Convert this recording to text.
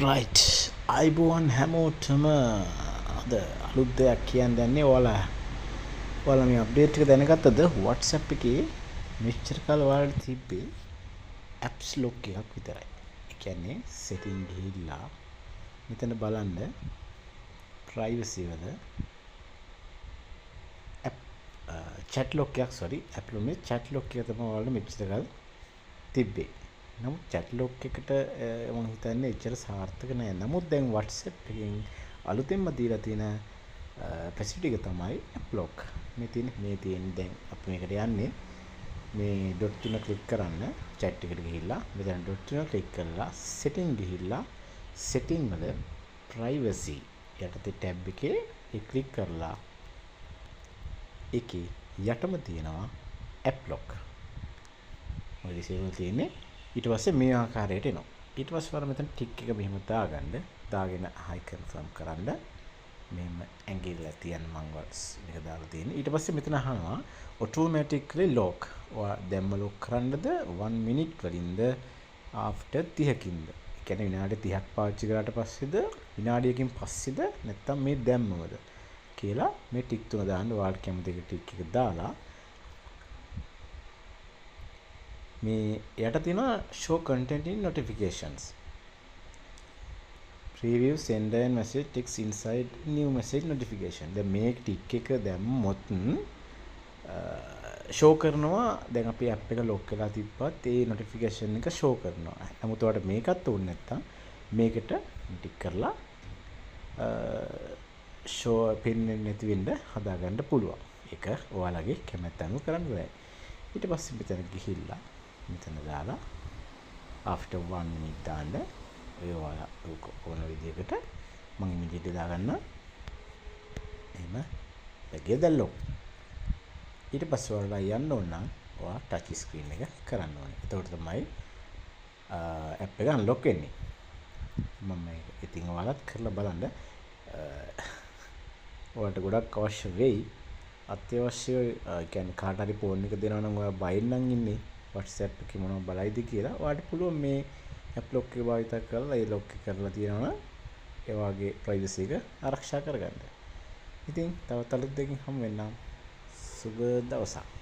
Right අයිබෝන් හැමෝටම අද අලුත් දෙයක් කියන්න යන්නේ ඔයාලා මේ අප්ඩේට් එක දැනගත්තද WhatsApp එකේ මෙච්චර කාල ඔයාලට තිබ්බේ apps lock එකක් විතරයි. ඒ කියන්නේ setting ගිහිල්ලා මෙතන බලන්න privacy වල app chat lock එකක් app නෙමෙයි chat lock එක තමයි ඔයාලට මෙච්චර කාල තිබ්බේ. නමුත් chat lock එකට මම හිතන්නේ එච්චර සාර්ථක නෑ. නමුත් දැන් WhatsApp එකෙන් අලුතෙන්ම දීලා තියෙන facility එක තමයි app lock. මේ තියෙන දැන් අපි මේකට යන්නේ මේ dot තුන ක්ලික් කරන්න chat එකට ගිහිල්ලා මෙතන dot තුන ක්ලික් කරලා setting ගිහිල්ලා setting වල privacy යටතේ tab එකේ ක්ලික් කරලා ඒකේ යටම තියෙනවා app lock. ඔය disable තියෙන්නේ. ඊට පස්සේ මේ ආකාරයට එනවා. ඊට පස්සේ වර මෙතන ටික් එක මෙහෙම දාගෙන හයි කන්ෆර්ම් කරන්න. මෙහෙම ඇඟිල්ල තියන්න මම මේක දාලා තියෙන්නේ. ඊට පස්සේ මෙතන අහනවා automatically lock. ඔයා දැම්ම lock කරන්නද 1 minute වලින්ද after 30කින්ද? ඒ කියන්නේ විනාඩි 30ක් පාවිච්චි කරාට පස්සේද විනාඩියකින් පස්සේද නැත්නම් මේ දැම්මමද කියලා මේ ටික් තුන දාන්න. ඔයාලට කැමති එක ටික් එක දාලා මේ යට තියෙනවා show content in notifications preview sender and message text inside new message notification. දැන් මේ ටික් එක දැම්මොත් show කරනවා. දැන් අපි app එක lock කරලා තිබ්බත් ඒ notification එක show කරනවා. නමුත් ඔයාලට මේකත් ඕනේ නැත්තම් මේකට ටික් කරලා show පෙන්වෙන්නේ නැති වෙන්න හදාගන්න පුළුවන්. ඒක ඔයාලගේ කැමැත්ත අනුව කරන්න බෑ. ඊට පස්සේ මෙතන ගිහිල්ලා මෙතන දාලා after 1 minute දාන්න ඔය ඔයාලා ඕන විදිහකට මම ඉමීඩියට්ලි දාගන්න. එහෙම ගියද lock. ඊට පස්සේ ඔයාලා යන්න ඕන නම් ඔයා touch screen එක කරන්න ඕනේ. එතකොට තමයි app එක unlock වෙන්නේ. මම මේක ඉතින් ඔයාලත් කරලා බලන්න. ඔයාලට ගොඩක් අවශ්‍ය වෙයි. අත්‍යවශ්‍ය කියන්නේ කාට හරි ෆෝන් එක දෙනවා නම් ඔයා බයින් නම් ඉන්නේ WhatsApp එකේ මොනවද බලයිද කියලා. ඔයාලට පුළුවන් මේ app lock එක භාවිත කරලා ඒ lock එක කරලා තියනවා ඒ වගේ privacy එක ආරක්ෂා කරගන්න. ඉතින් තවත් අලුත් දෙකකින් හමු වෙන්නම්. සුබ දවසක්.